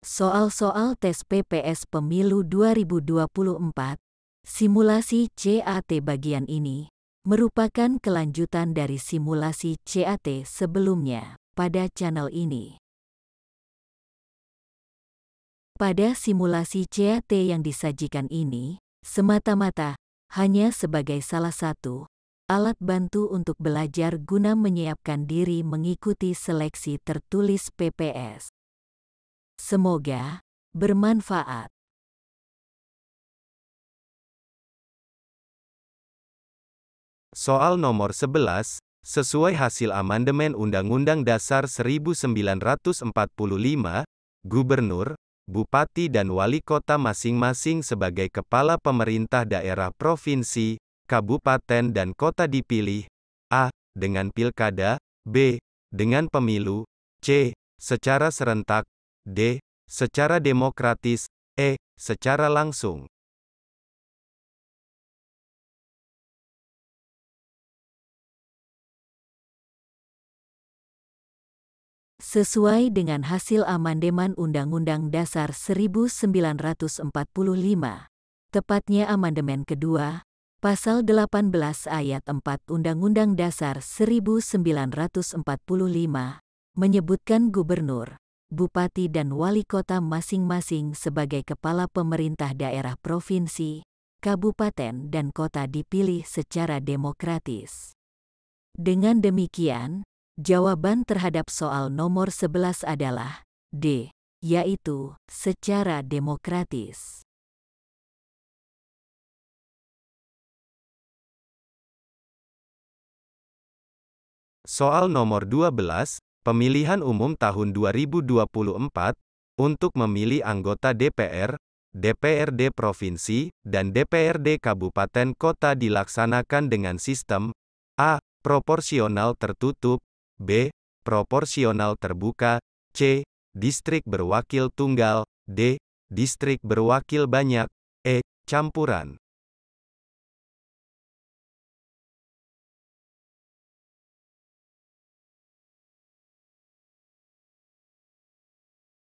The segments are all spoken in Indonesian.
Soal-soal tes PPS Pemilu 2024, simulasi CAT bagian ini, merupakan kelanjutan dari simulasi CAT sebelumnya pada channel ini. Pada simulasi CAT yang disajikan ini, semata-mata hanya sebagai salah satu alat bantu untuk belajar guna menyiapkan diri mengikuti seleksi tertulis PPS. Semoga bermanfaat. Soal nomor 11, sesuai hasil amandemen Undang-Undang Dasar 1945, Gubernur, Bupati dan Wali Kota masing-masing sebagai kepala pemerintah daerah provinsi, kabupaten dan kota dipilih, a. dengan pilkada, b. dengan pemilu, c. secara serentak, d. secara demokratis, e. secara langsung. Sesuai dengan hasil amandemen Undang-Undang Dasar 1945, tepatnya amandemen kedua, Pasal 18 Ayat 4 Undang-Undang Dasar 1945, menyebutkan gubernur, bupati dan wali kota masing-masing sebagai kepala pemerintah daerah provinsi, kabupaten dan kota dipilih secara demokratis. Dengan demikian, jawaban terhadap soal nomor 11 adalah D, yaitu secara demokratis. Soal nomor 12, pemilihan umum tahun 2024, untuk memilih anggota DPR, DPRD Provinsi, dan DPRD Kabupaten Kota dilaksanakan dengan sistem A. Proporsional tertutup, B. Proporsional terbuka, C. Distrik berwakil tunggal, D. Distrik berwakil banyak, E. Campuran.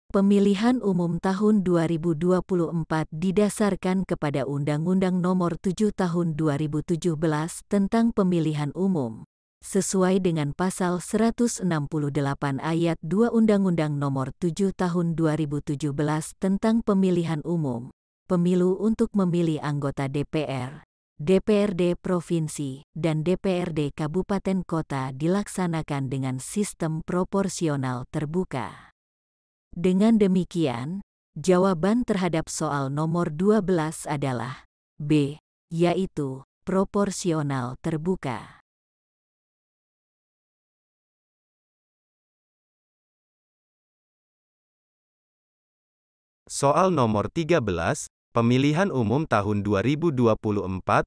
Pemilihan umum tahun 2024 didasarkan kepada Undang-Undang Nomor 7 Tahun 2017 tentang Pemilihan Umum, sesuai dengan Pasal 168 Ayat 2 Undang-Undang Nomor 7 Tahun 2017 tentang Pemilihan Umum, Pemilu untuk memilih anggota DPR, DPRD Provinsi, dan DPRD Kabupaten Kota dilaksanakan dengan sistem proporsional terbuka. Dengan demikian, jawaban terhadap soal nomor 12 adalah B, yaitu proporsional terbuka. Soal nomor 13, pemilihan umum tahun 2024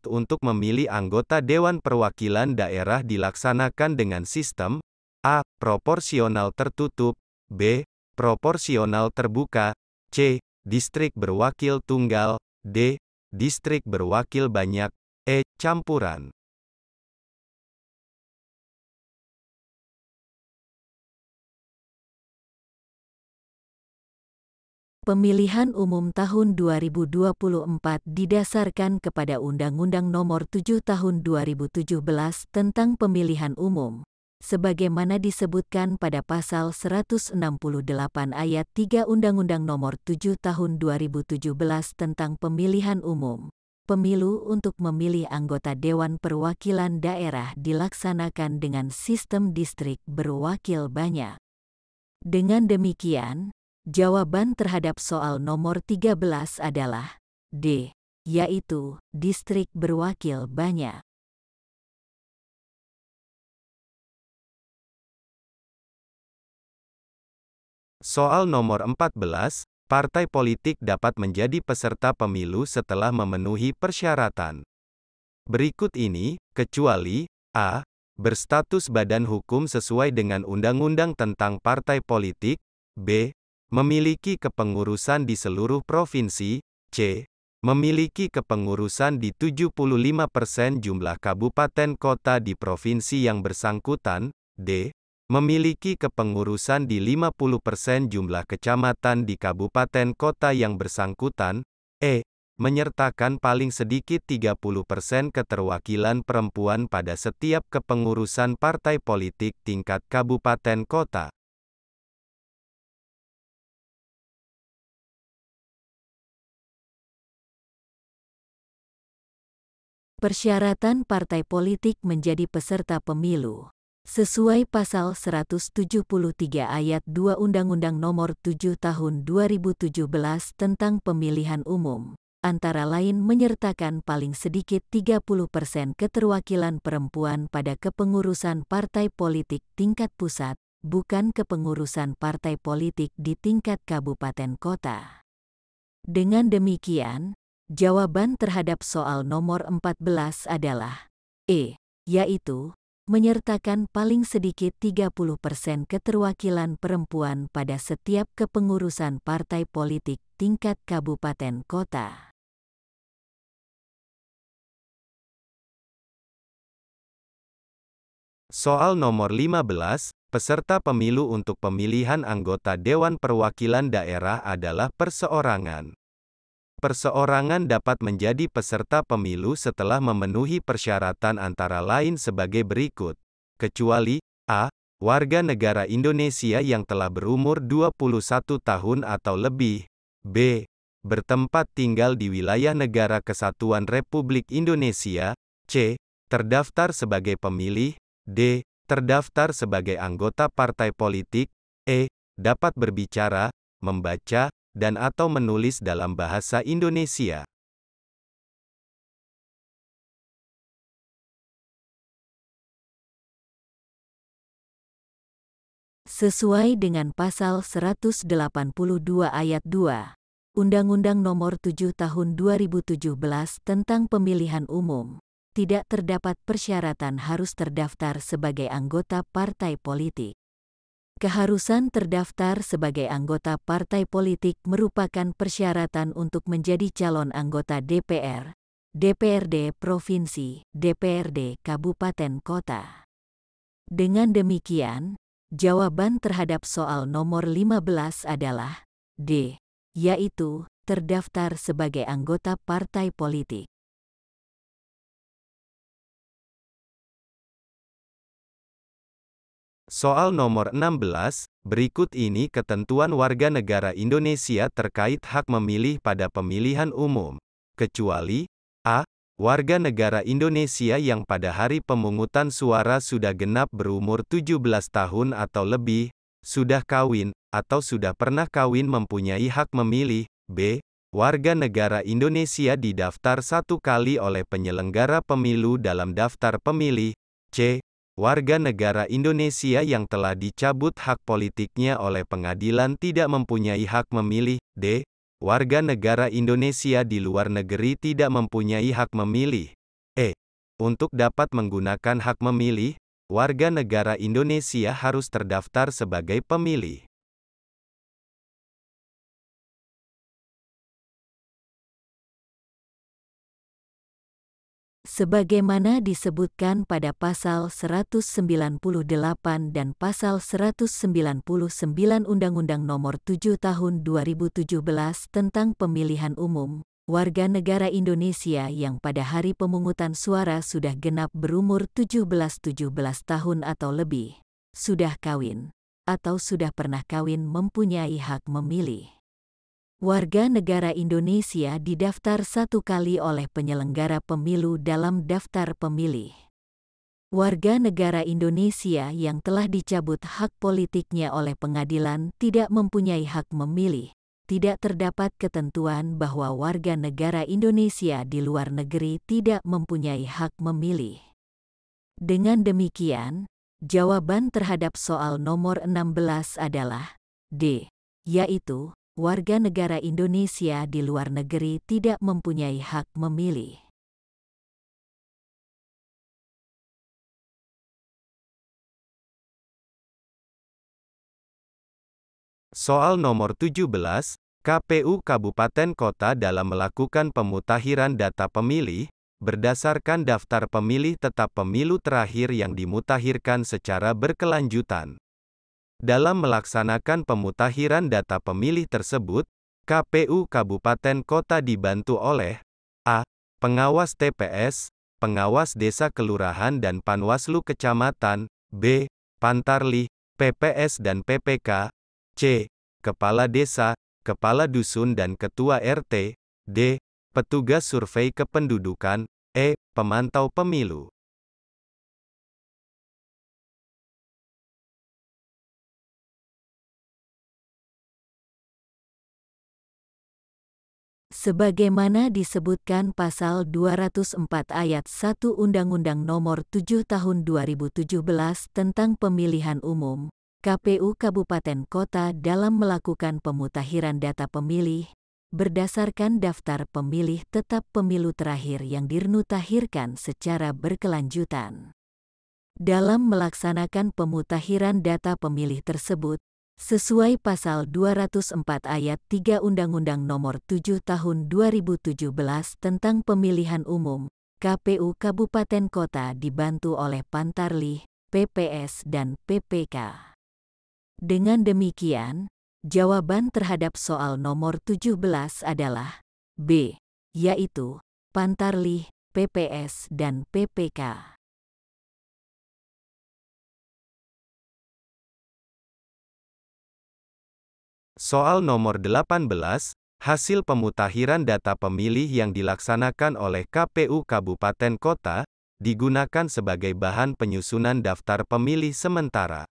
untuk memilih anggota Dewan Perwakilan Daerah dilaksanakan dengan sistem A. Proporsional tertutup, B. Proporsional terbuka, C. Distrik berwakil tunggal, D. Distrik berwakil banyak, E. Campuran. Pemilihan umum tahun 2024 didasarkan kepada Undang-Undang Nomor 7 Tahun 2017 tentang Pemilihan Umum, sebagaimana disebutkan pada Pasal 168 Ayat 3 Undang-Undang Nomor 7 Tahun 2017 tentang Pemilihan Umum. Pemilu untuk memilih anggota Dewan Perwakilan Daerah dilaksanakan dengan sistem distrik berwakil banyak. Dengan demikian, jawaban terhadap soal nomor 13 adalah D, yaitu distrik berwakil banyak. Soal nomor 14, partai politik dapat menjadi peserta pemilu setelah memenuhi persyaratan. Berikut ini, kecuali A. berstatus badan hukum sesuai dengan Undang-Undang tentang Partai Politik, B. memiliki kepengurusan di seluruh provinsi, C. memiliki kepengurusan di 75% jumlah kabupaten kota di provinsi yang bersangkutan, D. Memiliki kepengurusan di 50% jumlah kecamatan di kabupaten kota yang bersangkutan. E. Menyertakan paling sedikit 30% keterwakilan perempuan pada setiap kepengurusan partai politik tingkat kabupaten kota. Persyaratan partai politik menjadi peserta pemilu. Sesuai pasal 173 ayat 2 Undang-Undang Nomor 7 Tahun 2017 tentang Pemilihan Umum, antara lain menyertakan paling sedikit 30% keterwakilan perempuan pada kepengurusan partai politik tingkat pusat, bukan kepengurusan partai politik di tingkat kabupaten kota. Dengan demikian, jawaban terhadap soal nomor 14 adalah E, yaitu menyertakan paling sedikit 30% keterwakilan perempuan pada setiap kepengurusan partai politik tingkat kabupaten kota. Soal nomor 15, peserta pemilu untuk pemilihan anggota Dewan Perwakilan Daerah adalah perseorangan. Perseorangan dapat menjadi peserta pemilu setelah memenuhi persyaratan antara lain sebagai berikut. Kecuali, A. Warga negara Indonesia yang telah berumur 21 tahun atau lebih. B. Bertempat tinggal di wilayah Negara Kesatuan Republik Indonesia. C. Terdaftar sebagai pemilih. D. Terdaftar sebagai anggota partai politik. E. Dapat berbicara, membaca, dan atau menulis dalam bahasa Indonesia. Sesuai dengan pasal 182 ayat 2 Undang-Undang Nomor 7 Tahun 2017 tentang Pemilihan Umum, tidak terdapat persyaratan harus terdaftar sebagai anggota partai politik. Keharusan terdaftar sebagai anggota partai politik merupakan persyaratan untuk menjadi calon anggota DPR, DPRD Provinsi, DPRD Kabupaten Kota. Dengan demikian, jawaban terhadap soal nomor 15 adalah D, yaitu terdaftar sebagai anggota partai politik. Soal nomor 16, berikut ini ketentuan warga negara Indonesia terkait hak memilih pada pemilihan umum. Kecuali, A. Warga negara Indonesia yang pada hari pemungutan suara sudah genap berumur 17 tahun atau lebih, sudah kawin, atau sudah pernah kawin mempunyai hak memilih. B. Warga negara Indonesia didaftar satu kali oleh penyelenggara pemilu dalam daftar pemilih. C. Warga negara Indonesia yang telah dicabut hak politiknya oleh pengadilan tidak mempunyai hak memilih. D. Warga negara Indonesia di luar negeri tidak mempunyai hak memilih. E. Untuk dapat menggunakan hak memilih, warga negara Indonesia harus terdaftar sebagai pemilih. Sebagaimana disebutkan pada pasal 198 dan pasal 199 Undang-Undang Nomor 7 Tahun 2017 tentang Pemilihan Umum, warga negara Indonesia yang pada hari pemungutan suara sudah genap berumur 17 tahun atau lebih, sudah kawin, atau sudah pernah kawin mempunyai hak memilih. Warga negara Indonesia didaftar satu kali oleh penyelenggara pemilu dalam daftar pemilih. Warga negara Indonesia yang telah dicabut hak politiknya oleh pengadilan tidak mempunyai hak memilih. Tidak terdapat ketentuan bahwa warga negara Indonesia di luar negeri tidak mempunyai hak memilih. Dengan demikian, jawaban terhadap soal nomor 16 adalah D, yaitu warga negara Indonesia di luar negeri tidak mempunyai hak memilih. Soal nomor 17, KPU Kabupaten Kota dalam melakukan pemutakhiran data pemilih, berdasarkan daftar pemilih tetap pemilu terakhir yang dimutakhirkan secara berkelanjutan. Dalam melaksanakan pemutakhiran data pemilih tersebut, KPU Kabupaten Kota dibantu oleh a. Pengawas TPS, pengawas desa kelurahan dan Panwaslu kecamatan, b. Pantarlih, PPS dan PPK, c. Kepala desa, kepala dusun dan ketua RT, d. Petugas survei kependudukan, e. Pemantau pemilu. Sebagaimana disebutkan pasal 204 ayat 1 Undang-Undang Nomor 7 Tahun 2017 tentang Pemilihan Umum, KPU Kabupaten Kota dalam melakukan pemutakhiran data pemilih, berdasarkan daftar pemilih tetap pemilu terakhir yang dimutakhirkan secara berkelanjutan. Dalam melaksanakan pemutakhiran data pemilih tersebut, sesuai pasal 204 ayat 3 Undang-Undang Nomor 7 Tahun 2017 tentang Pemilihan Umum, KPU Kabupaten Kota dibantu oleh Pantarlih, PPS dan PPK. Dengan demikian, jawaban terhadap soal nomor 17 adalah B, yaitu Pantarlih, PPS dan PPK. Soal nomor 18, hasil pemutakhiran data pemilih yang dilaksanakan oleh KPU Kabupaten Kota, digunakan sebagai bahan penyusunan daftar pemilih sementara.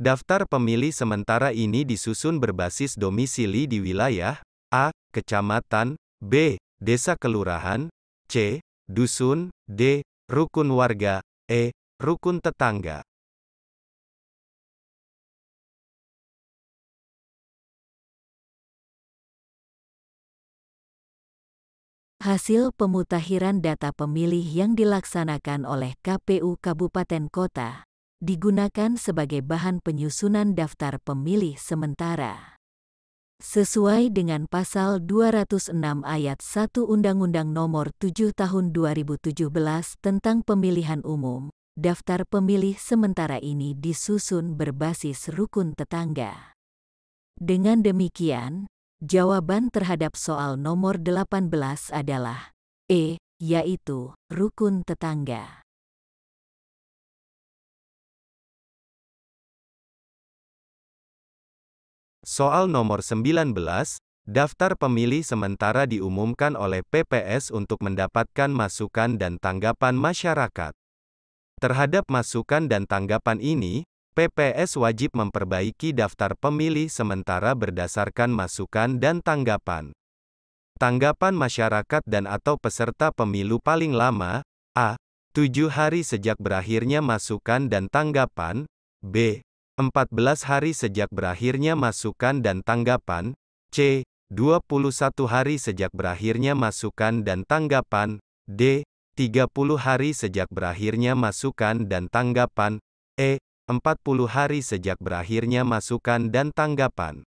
Daftar pemilih sementara ini disusun berbasis domisili di wilayah a. Kecamatan, b. Desa kelurahan, c. Dusun, d. Rukun warga, e. Rukun tetangga. Hasil pemutakhiran data pemilih yang dilaksanakan oleh KPU Kabupaten Kota digunakan sebagai bahan penyusunan daftar pemilih sementara. Sesuai dengan pasal 206 ayat 1 Undang-Undang Nomor 7 Tahun 2017 tentang Pemilihan Umum, daftar pemilih sementara ini disusun berbasis rukun tetangga. Dengan demikian, jawaban terhadap soal nomor 18 adalah E, yaitu rukun tetangga. Soal nomor 19, daftar pemilih sementara diumumkan oleh PPS untuk mendapatkan masukan dan tanggapan masyarakat. Terhadap masukan dan tanggapan ini, PPS wajib memperbaiki daftar pemilih sementara berdasarkan masukan dan tanggapan. Tanggapan masyarakat dan atau peserta pemilu paling lama, a. 7 hari sejak berakhirnya masukan dan tanggapan, b. 14 hari sejak berakhirnya masukan dan tanggapan, c. 21 hari sejak berakhirnya masukan dan tanggapan, d. 30 hari sejak berakhirnya masukan dan tanggapan, e. 40 hari sejak berakhirnya masukan dan tanggapan.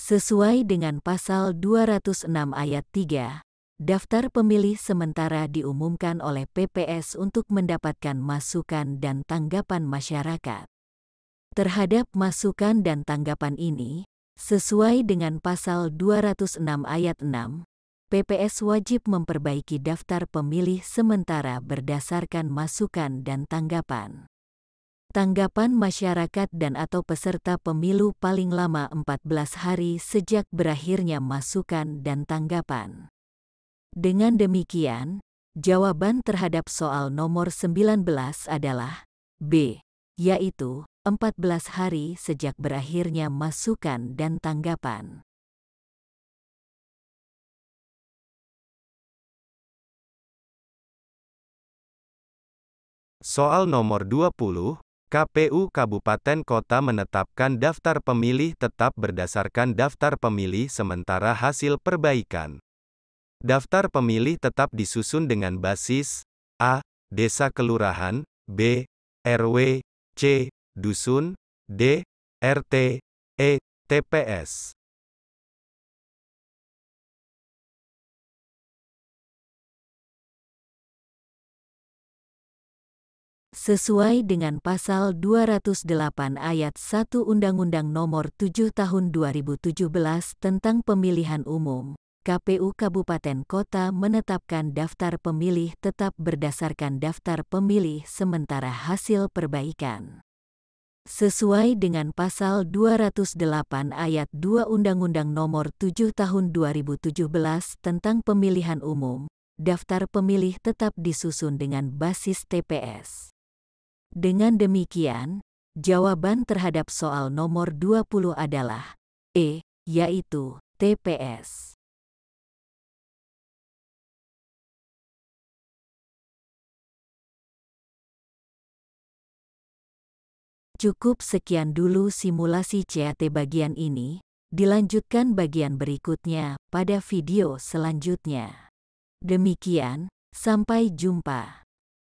Sesuai dengan pasal 206 ayat 3, daftar pemilih sementara diumumkan oleh PPS untuk mendapatkan masukan dan tanggapan masyarakat. Terhadap masukan dan tanggapan ini, sesuai dengan pasal 206 ayat 6, PPS wajib memperbaiki daftar pemilih sementara berdasarkan masukan dan tanggapan. Tanggapan masyarakat dan atau peserta pemilu paling lama 14 hari sejak berakhirnya masukan dan tanggapan. Dengan demikian, jawaban terhadap soal nomor 19 adalah B, yaitu 14 hari sejak berakhirnya masukan dan tanggapan. Soal nomor 20, KPU Kabupaten Kota menetapkan daftar pemilih tetap berdasarkan daftar pemilih sementara hasil perbaikan. Daftar pemilih tetap disusun dengan basis A. Desa kelurahan, B. RW, C. Dusun, D. RT, E. TPS. Sesuai dengan Pasal 208 Ayat 1 Undang-Undang Nomor 7 Tahun 2017 tentang Pemilihan Umum, KPU Kabupaten Kota menetapkan daftar pemilih tetap berdasarkan daftar pemilih sementara hasil perbaikan. Sesuai dengan Pasal 208 Ayat 2 Undang-Undang Nomor 7 Tahun 2017 tentang Pemilihan Umum, daftar pemilih tetap disusun dengan basis TPS. Dengan demikian, jawaban terhadap soal nomor 20 adalah E, yaitu TPS. Cukup sekian dulu simulasi CAT bagian ini, dilanjutkan bagian berikutnya pada video selanjutnya. Demikian, sampai jumpa.